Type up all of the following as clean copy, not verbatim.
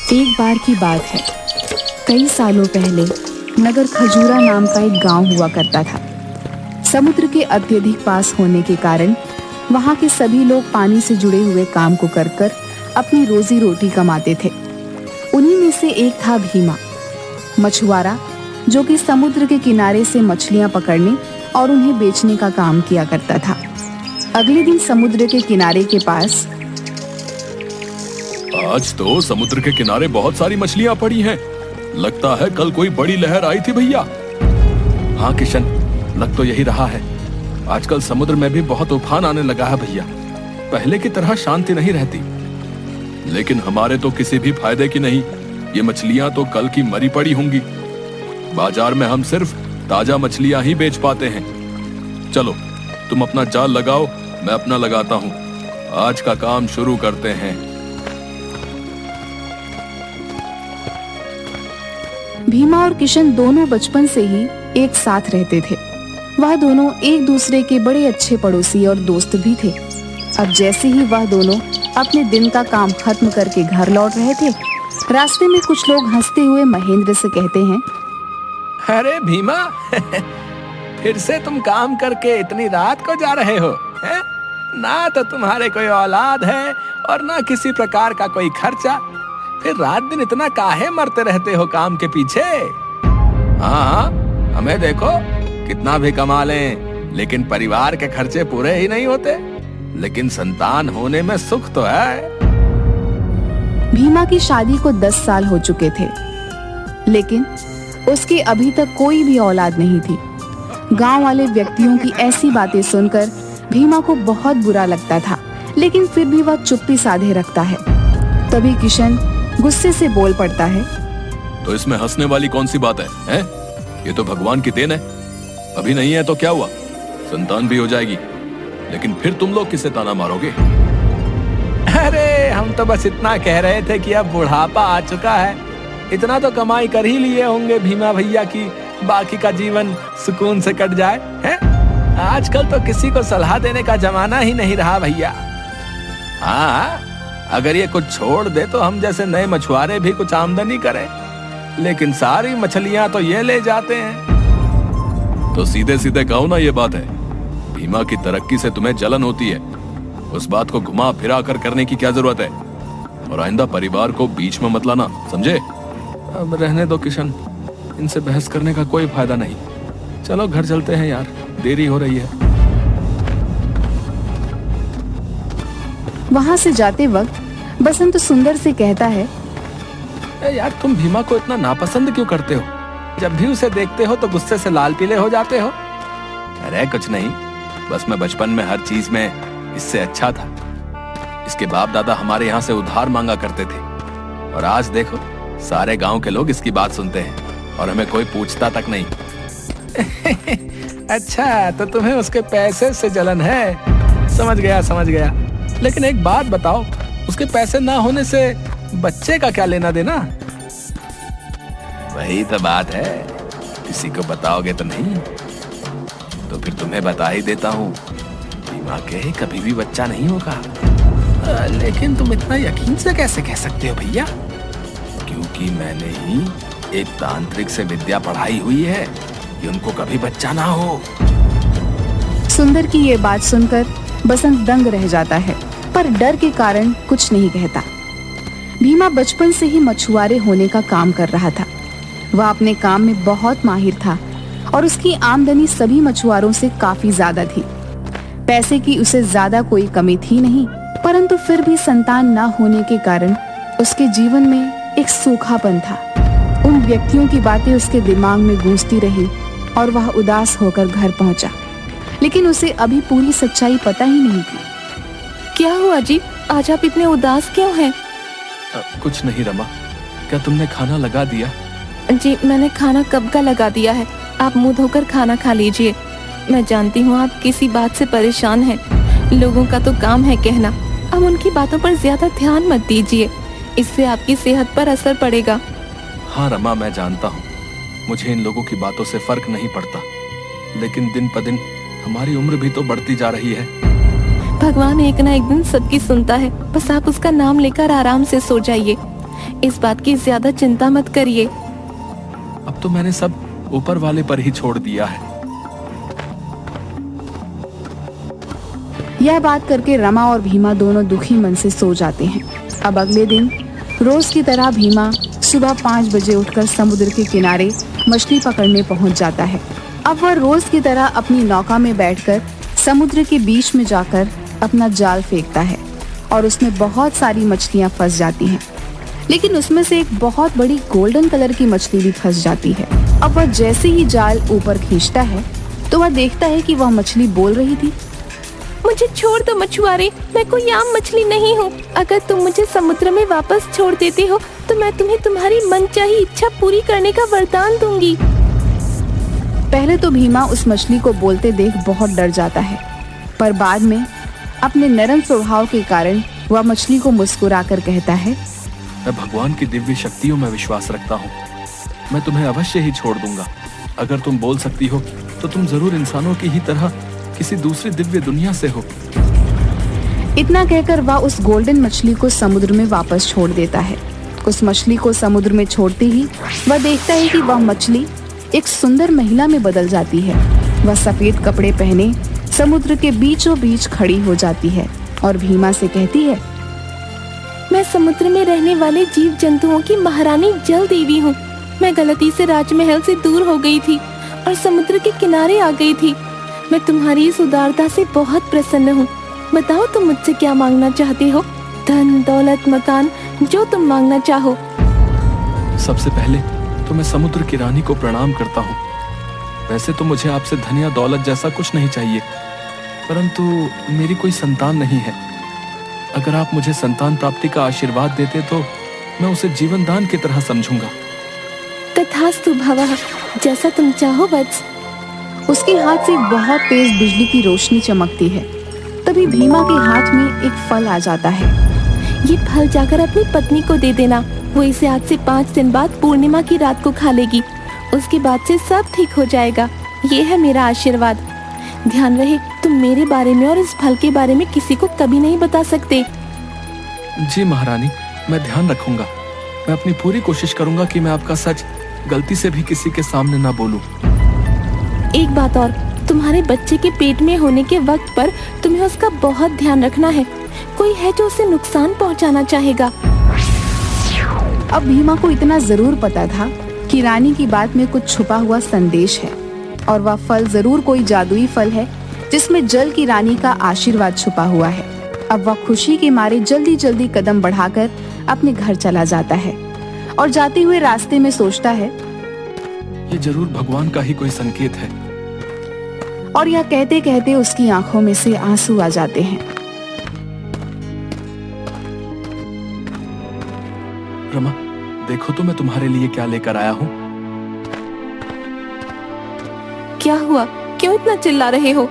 एक बार की बात है, कई सालों पहले नगर खजूरा नाम का एक गांव हुआ करता था। समुद्र के अत्यधिक पास होने के कारण वहां के सभी लोग पानी से जुड़े हुए काम को कर कर अपनी रोजी रोटी कमाते थे। उन्हीं में से एक था भीमा, मछुआरा, जो कि समुद्र के किनारे से मछलियां पकड़ने और उन्हें बेचने का काम किया करता था। अगले दिन समुद्र के किनारे के पास आज तो समुद्र के किनारे बहुत सारी मछलियां पड़ी हैं। लगता है कल कोई बड़ी लहर आई थी भैया। हाँ किशन, लग तो यही रहा है। आजकल समुद्र में भी बहुत उफान आने लगा है भैया। पहले की तरह शांति नहीं रहती। लेकिन हमारे तो किसी भी फायदे की नहीं। ये मछलियां तो कल की मरी पड़ी होंगी। बाजार में हम सिर्फ ताजा मछलियां ही बेच पाते हैं। चलो तुम अपना जाल लगाओ, मैं अपना लगाता हूँ। आज का काम शुरू करते हैं। भीमा और किशन दोनों बचपन से ही एक साथ रहते थे। वह दोनों एक दूसरे के बड़े अच्छे पड़ोसी और दोस्त भी थे। अब जैसे ही वह दोनों अपने दिन का काम खत्म करके घर लौट रहे थे, रास्ते में कुछ लोग हंसते हुए महेंद्र से कहते हैं, अरे भीमा फिर से तुम काम करके इतनी रात को जा रहे हो हैं? ना तो तुम्हारे कोई औलाद है और ना किसी प्रकार का कोई खर्चा। फिर रात दिन इतना काहे मरते रहते हो काम के पीछे? हाँ, हमें देखो कितना भी कमा लें, लेकिन परिवार के खर्चे पूरे ही नहीं होते। लेकिन संतान होने में सुख तो है। भीमा की शादी को 10 साल हो चुके थे, लेकिन उसके अभी तक कोई भी औलाद नहीं थी। गांव वाले व्यक्तियों की ऐसी बातें सुनकर भीमा को बहुत बुरा लगता था, लेकिन फिर भी वह चुप्पी साधे रखता है। तभी किशन गुस्से से बोल पड़ता है, तो इसमें हंसने वाली कौन सी बात है, हैं? ये तो भगवान की देन है। अभी नहीं है तो क्या हुआ, संतान भी हो जाएगी। लेकिन फिर तुम लोग किसे ताना मारोगे? अरे हम तो बस इतना कह रहे थे कि अब बुढ़ापा आ चुका है। इतना तो कमाई कर ही लिए होंगे भीमा भैया की बाकी का जीवन सुकून से कट जाए, हैं? आजकल तो किसी को सलाह देने का जमाना ही नहीं रहा भैया। हाँ, अगर ये कुछ छोड़ दे तो हम जैसे नए मछुआरे भी कुछ आमदनी करें, लेकिन सारी मछलियां तो ये ले जाते हैं। तो सीधे सीधे कहो ना, ये बात है। भीमा की तरक्की से तुम्हें जलन होती है। उस बात को घुमा फिरा कर करने की क्या जरूरत है? और आइंदा परिवार को बीच में मत लाना, समझे? अब रहने दो किशन, इनसे बहस करने का कोई फायदा नहीं। चलो घर चलते हैं यार, देरी हो रही है। वहां से जाते वक्त बसंत सुंदर से कहता है, यार तुम भीमा को इतना नापसंद क्यों करते हो? जब भी उसे देखते हो तो गुस्से से लाल पीले हो जाते हो। अरे कुछ नहीं, बस मैं बचपन में हर चीज में इससे अच्छा था। इसके बाप दादा हमारे यहाँ से उधार मांगा करते थे, और आज देखो सारे गांव के लोग इसकी बात सुनते हैं और हमें कोई पूछता तक नहीं। अच्छा, तो तुम्हें उसके पैसे से जलन है। समझ गया समझ गया। लेकिन एक बात बताओ, उसके पैसे ना होने से बच्चे का क्या लेना देना? वही तो बात है, किसी को बताओगे तो नहीं। तो फिर तुम्हें बता ही देता हूँ, भीमा के कभी भी बच्चा नहीं होगा। लेकिन तुम इतना यकीन से कैसे कह सकते हो भैया? क्योंकि मैंने ही एक तांत्रिक से विद्या पढ़ाई हुई है कि उनको कभी बच्चा ना हो। सुंदर की ये बात सुनकर बसंत दंग रह जाता है, पर डर के कारण कुछ नहीं कहता। भीमा बचपन से ही मछुआरे होने का काम कर रहा था। वह अपने काम में बहुत माहिर था और उसकी आमदनी सभी मछुआरों से काफी ज्यादा थी। पैसे की उसे ज्यादा कोई कमी थी नहीं, परंतु फिर भी संतान न होने के कारण उसके जीवन में एक सूखापन था। उन व्यक्तियों की बातें उसके दिमाग में गूंजती रही और वह उदास होकर घर पहुंचा, लेकिन उसे अभी पूरी सच्चाई पता ही नहीं थी। क्या हुआ जी, आज आप इतने उदास क्यों हैं? कुछ नहीं रमा, क्या तुमने खाना लगा दिया? जी मैंने खाना कब का लगा दिया है। आप मुंह धोकर खाना खा लीजिए। मैं जानती हूँ आप किसी बात से परेशान हैं। लोगों का तो काम है कहना। अब उनकी बातों पर ज्यादा ध्यान मत दीजिए, इससे आपकी सेहत पर असर पड़ेगा। हाँ रमा, मैं जानता हूँ मुझे इन लोगों की बातों से फर्क नहीं पड़ता, लेकिन दिन प दिन हमारी उम्र भी तो बढ़ती जा रही है। भगवान एक ना एक दिन सबकी सुनता है, बस आप उसका नाम लेकर आराम से सो जाइए। इस बात की ज्यादा चिंता मत करिए। अब तो मैंने सब ऊपर वाले पर ही छोड़ दिया है। यह बात करके रमा और भीमा दोनों दुखी मन से सो जाते हैं। अब अगले दिन रोज की तरह भीमा सुबह 5 बजे उठकर समुद्र के किनारे मछली पकड़ने पहुंच जाता है। अब वह रोज की तरह अपनी नौका में बैठकर समुद्र के बीच में जाकर अपना जाल फेंकता है और उसमें बहुत सारी मछलियां फंस जाती हैं। लेकिन उसमें से एक बहुत बड़ी गोल्डन कलर की मछली भी फंस जाती है। अब वह जैसे ही जाल ऊपर खींचता है तो वह देखता है कि वह मछली बोल रही थी, मुझे छोड़ दो मछुआरे, मैं कोई आम मछली नहीं हूँ। अगर तुम मुझे समुद्र में वापस छोड़ देते हो तो मैं तुम्हें तुम्हारी मनचाही इच्छा पूरी करने का वरदान दूंगी। पहले तो भीमा उस मछली को बोलते देख बहुत डर जाता है, पर बाद में अपने नरम स्वभाव के कारण वह मछली को मुस्कुराकर कहता है, मैं भगवान की दिव्य शक्तियों में विश्वास रखता हूँ। मैं तुम्हें अवश्य ही छोड़ दूंगा। अगर तुम बोल सकती हो तो तुम जरूर इंसानों की ही तरह किसी दूसरी दिव्य दुनिया से हो। इतना कहकर वह उस गोल्डन मछली को समुद्र में वापस छोड़ देता है। उस मछली को समुद्र में छोड़ते ही वह देखता है कि वह मछली एक सुंदर महिला में बदल जाती है। वह सफेद कपड़े पहने समुद्र के बीचों बीच खड़ी हो जाती है और भीमा से कहती है, मैं समुद्र में रहने वाले जीव जंतुओं की महारानी जल देवी हूँ। मैं गलती से राजमहल से दूर हो गई थी और समुद्र के किनारे आ गई थी। मैं तुम्हारी इस उदारता से बहुत प्रसन्न हूँ। बताओ तुम मुझसे क्या मांगना चाहते हो? धन, दौलत, मकान, जो तुम मांगना चाहो। सबसे पहले तो मैं समुद्र की रानी को प्रणाम करता हूँ। वैसे तो मुझे आपसे धन या दौलत जैसा कुछ नहीं चाहिए, परंतु मेरी कोई संतान नहीं है। अगर आप मुझे संतान प्राप्ति का आशीर्वाद देते तो मैं उसे जीवन दान की तरह समझूंगा। तथास्तु भवः, जैसा तुम चाहो वत्स। उसके हाथ से बहुत तेज बिजली की रोशनी चमकती है। तभी भीमा के हाथ में एक फल आ जाता है। ये फल जाकर अपनी पत्नी को दे देना। वो इसे आज से 5 दिन बाद पूर्णिमा की रात को खा लेगी। उसके बाद से सब ठीक हो जाएगा। ये है मेरा आशीर्वाद। ध्यान रहे तुम मेरे बारे में और इस फल के बारे में किसी को कभी नहीं बता सकते। जी महारानी, मैं ध्यान रखूंगा। मैं अपनी पूरी कोशिश करूंगा कि मैं आपका सच गलती से भी किसी के सामने ना बोलूं। एक बात और, तुम्हारे बच्चे के पेट में होने के वक्त पर तुम्हें उसका बहुत ध्यान रखना है। कोई है जो उसे नुकसान पहुंचाना चाहेगा। अब भीमा को इतना जरूर पता था कि रानी की बात में कुछ छुपा हुआ संदेश है और वह फल जरूर कोई जादुई फल है जिसमें जल की रानी का आशीर्वाद छुपा हुआ है। अब वह खुशी के मारे जल्दी जल्दी कदम बढ़ाकर अपने घर चला जाता है और जाते हुए रास्ते में सोचता है, ये जरूर भगवान का ही कोई संकेत है। और यह कहते कहते उसकी आंखों में से आंसू आ जाते हैं। रमा, देखो तो मैं तुम्हारे लिए क्या लेकर आया हूँ। क्या हुआ? क्यों इतना चिल्ला रहे हो?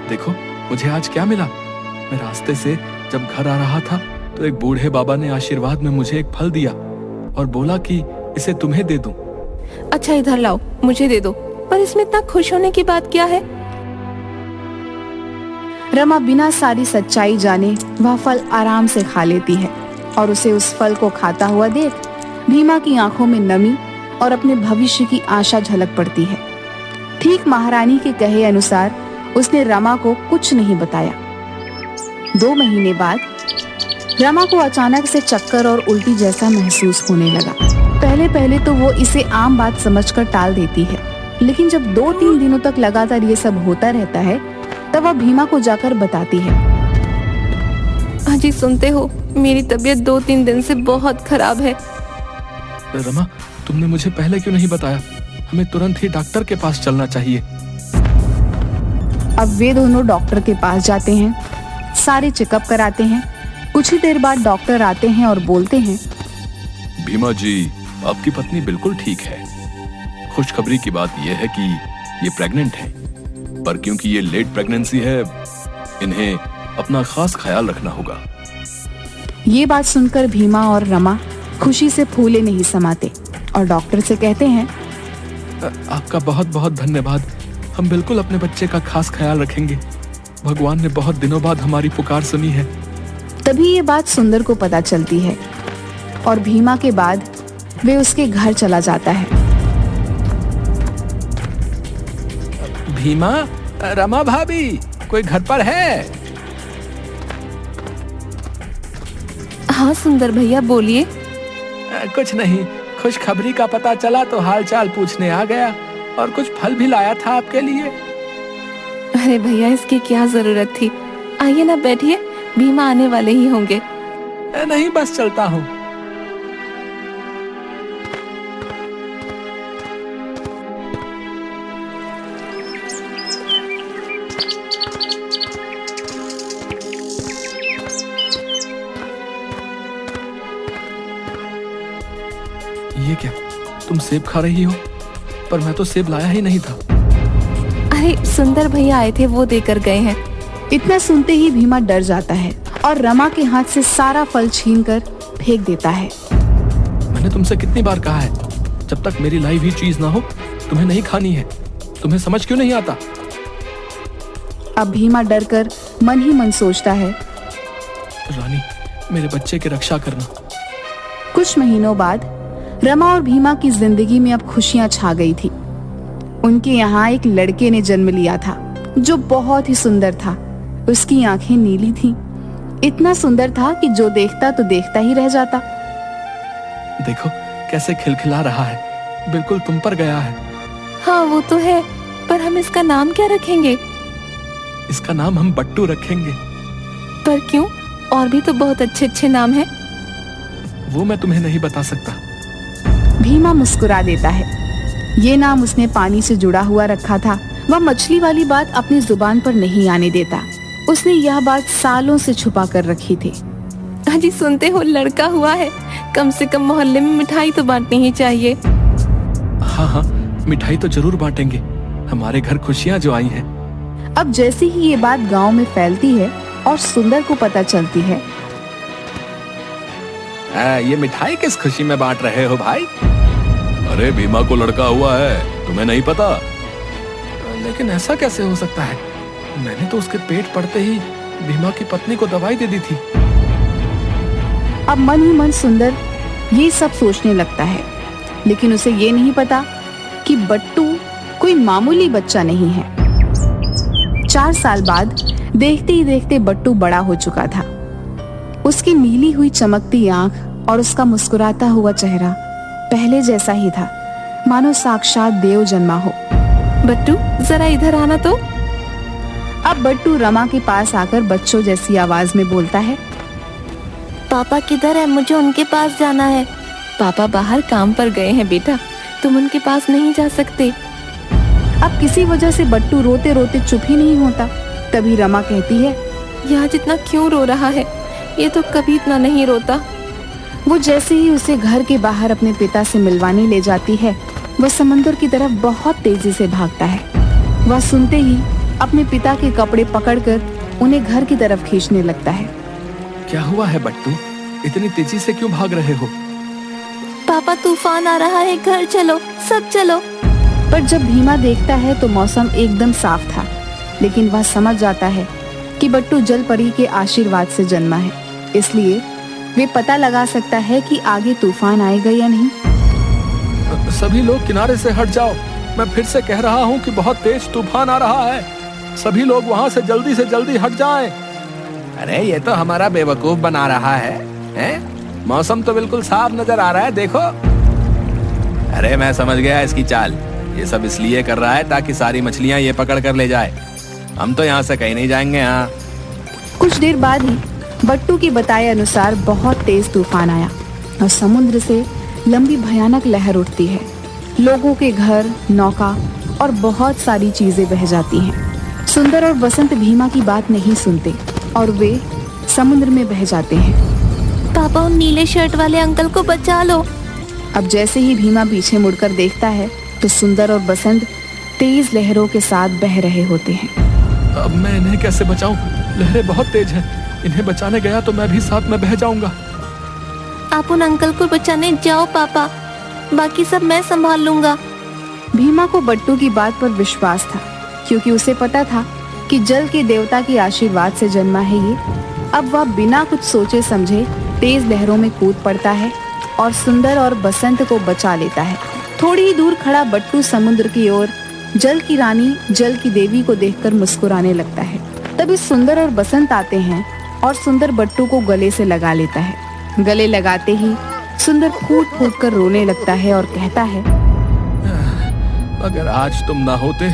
देखो मुझे आज क्या मिला। मैं रास्ते से जब घर आ रहा था तो एक बूढ़े बाबा ने आशीर्वाद में मुझे एक फल दिया और बोला कि इसे तुम्हें दे दूं। अच्छा इधर लाओ, मुझे दे दो। पर इसमें इतना खुश होने की बात क्या है? रमा बिना सारी सच्चाई जाने वह फल आराम से खा लेती है और उसे उस फल को खाता हुआ देख भीमा की आंखों में नमी और अपने भविष्य की आशा झलक पड़ती है। ठीक महारानी के कहे अनुसार उसने रमा को कुछ नहीं बताया। 2 महीने बाद रमा को अचानक से चक्कर और उल्टी जैसा महसूस होने लगा। पहले पहले तो वो इसे आम बात समझकर टाल देती है, लेकिन जब 2-3 दिनों तक लगातार ये सब होता रहता है तब वह भीमा को जाकर बताती है। अजी सुनते हो, मेरी तबीयत 2-3 दिन से बहुत खराब है। रमा, तुमने मुझे पहले क्यों नहीं बताया? हमें तुरंत ही डॉक्टर के पास चलना चाहिए। अब वे दोनों डॉक्टर के पास जाते हैं, सारे चेकअप कराते हैं। कुछ ही देर बाद डॉक्टर आते हैं और बोलते हैं, भीमा जी, आपकी पत्नी बिल्कुल ठीक है। खुशखबरी की बात यह है कि ये प्रेग्नेंट है, पर क्योंकि ये लेट प्रेगनेंसी है, इन्हें अपना खास ख्याल रखना होगा। ये बात सुनकर भीमा और रमा खुशी से फूले नहीं समाते और डॉक्टर से कहते हैं, आपका बहुत बहुत धन्यवाद। हम बिल्कुल अपने बच्चे का खास ख्याल रखेंगे। भगवान ने बहुत दिनों बाद हमारी पुकार सुनी है। तभी ये बात सुंदर को पता चलती है। और भीमा के बाद वे उसके घर चला जाता है। भीमा, रमा भाभी, कोई घर पर है? हाँ सुंदर भैया बोलिए। कुछ नहीं, खुशखबरी का पता चला तो हालचाल पूछने आ गया और कुछ फल भी लाया था आपके लिए। अरे भैया इसकी क्या जरूरत थी, आइए ना बैठिए, भीमा आने वाले ही होंगे। नहीं बस चलता हूँ। ये क्या, तुम सेब खा रही हो? पर मैं तो सेब लाया ही नहीं था। अरे सुंदर भैया आए थे, वो देकर गए हैं। इतना सुनते ही भीमा डर जाता है और रमा के हाथ से सारा फल छीनकर फेंक देता है। मैंने तुमसे कितनी बार कहा है, जब तक मेरी लाई हुई चीज ना हो तुम्हें नहीं खानी है। तुम्हें समझ क्यों नहीं आता? अब भीमा डर कर मन ही मन सोचता है, रानी, मेरे बच्चे की रक्षा करना। कुछ महीनों बाद रमा और भीमा की जिंदगी में अब खुशियां छा गई थी। उनके यहाँ एक लड़के ने जन्म लिया था जो बहुत ही सुंदर था। उसकी आंखें नीली थीं, इतना सुंदर था कि जो देखता तो देखता ही रह जाता। देखो कैसे खिलखिला रहा है, बिल्कुल तुम पर गया है। हाँ वो तो है, पर हम इसका नाम क्या रखेंगे? इसका नाम हम बट्टू रखेंगे। पर क्यों? और भी तो बहुत अच्छे अच्छे नाम हैं। वो मैं तुम्हें नहीं बता सकता। भीमा मुस्कुरा देता है। ये नाम उसने पानी से जुड़ा हुआ रखा था। वह मछली वाली बात अपनी जुबान पर नहीं आने देता। उसने यह बात सालों से छुपा कर रखी थी। अजी सुनते हो, लड़का हुआ है, कम से कम मोहल्ले में मिठाई तो बांटनी ही चाहिए। हाँ हाँ, मिठाई तो जरूर बांटेंगे, हमारे घर खुशियाँ जो आई हैं। अब जैसे ही ये बात गांव में फैलती है और सुंदर को पता चलती है। ये मिठाई किस खुशी में बांट रहे हो भाई? अरे भीमा को लड़का हुआ है, तुम्हें नहीं पता? लेकिन ऐसा कैसे हो सकता है? मैंने तो उसके पेट पड़ते ही भीमा की पत्नी को दवाई दे दी थी। अब मन ही मन सुंदर ये सब सोचने लगता है, लेकिन उसे ये नहीं पता कि बट्टू कोई मामूली बच्चा नहीं है। 4 साल बाद देखते ही देखते बट्टू बड़ा हो चुका था। उसकी नीली हुई चमकती आंख और उसका मुस्कुराता हुआ चेहरा पहले जैसा ही था, मानो साक्षात देव जन्मा हो। बट्टू जरा इधर आना तो। अब बट्टू रमा के पास आकर बच्चों जैसी आवाज में बोलता है, पापा किधर है? मुझे उनके पास जाना है। पापा बाहर काम पर गए हैं बेटा, तुम उनके पास नहीं जा सकते। अब किसी वजह से बट्टू रोते रोते चुप ही नहीं होता। तभी रमा कहती है, यह आज इतना क्यों रो रहा है? ये तो कभी इतना नहीं रोता। वो जैसे ही उसे घर के बाहर अपने पिता से मिलवाने ले जाती है, वह समुद्र की तरफ बहुत तेजी से भागता है। वह सुनते ही अपने पिता के कपड़े पकड़कर उन्हें घर की तरफ खींचने लगता है। क्या हुआ है बट्टू, इतनी तेजी से क्यों भाग रहे हो? पापा तूफान आ रहा है, घर चलो, सब चलो। पर जब भीमा देखता है तो मौसम एकदम साफ था, लेकिन वह समझ जाता है कि बट्टू जल परी के आशीर्वाद से जन्मा है, इसलिए वे पता लगा सकता है कि आगे तूफान आएगा या नहीं। सभी लोग किनारे से हट जाओ, मैं फिर से कह रहा हूँ कि बहुत तेज तूफान आ रहा है। सभी लोग वहाँ से जल्दी हट जाएं। अरे ये तो हमारा बेवकूफ बना रहा है, हैं? मौसम तो बिल्कुल साफ नजर आ रहा है, देखो। अरे मैं समझ गया इसकी चाल, ये सब इसलिए कर रहा है ताकि सारी मछलियाँ ये पकड़ कर ले जाए। हम तो यहाँ से कहीं नहीं जाएंगे। हाँ, कुछ देर बाद ही बट्टू के बताए अनुसार बहुत तेज तूफान आया और समुद्र से लंबी भयानक लहर उठती है। लोगों के घर, नौका और बहुत सारी चीजें बह जाती हैं। सुंदर और बसंत भीमा की बात नहीं सुनते और वे समुद्र में बह जाते हैं। पापा उन नीले शर्ट वाले अंकल को बचा लो। अब जैसे ही भीमा पीछे मुड़कर देखता है तो सुंदर और बसंत तेज लहरों के साथ बह रहे होते हैं। अब मैं इन्हें कैसे बचाऊं? लहरें बहुत तेज हैं। इन्हें बचाने गया तो मैं भी साथ में बह जाऊंगा। आप उन अंकल को बचाने जाओ पापा, बाकी सब मैं संभाल लूंगा। भीमा को बट्टू की बात पर विश्वास था, क्योंकि उसे पता था कि जल के देवता के आशीर्वाद से जन्मा है ये। अब वह बिना कुछ सोचे समझे तेज लहरों में कूद पड़ता है और सुंदर और बसंत को बचा लेता है। थोड़ी ही दूर खड़ा बट्टू समुद्र की ओर जल की रानी, जल की देवी को देखकर मुस्कुराने लगता है। तभी सुंदर और बसंत आते हैं और सुंदर बट्टू को गले से लगा लेता है। गले लगाते ही सुंदर फूट फूट कर रोने लगता है और कहता है, अगर आज तुम ना होते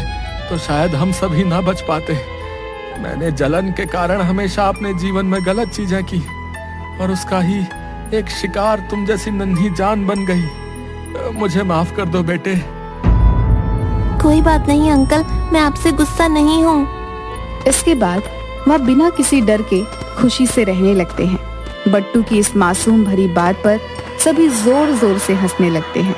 तो शायद हम सभी ना बच पाते। मैंने जलन के कारण हमेशा अपने जीवन में गलत चीजें की और उसका ही एक शिकार तुम जैसी नन्ही जान बन गई। मुझे माफ कर दो बेटे। कोई बात नहीं अंकल, मैं आपसे गुस्सा नहीं हूँ। इसके बाद वह बिना किसी डर के खुशी से रहने लगते हैं। बट्टू की इस मासूम भरी बात पर सभी जोर जोर से हंसने लगते हैं।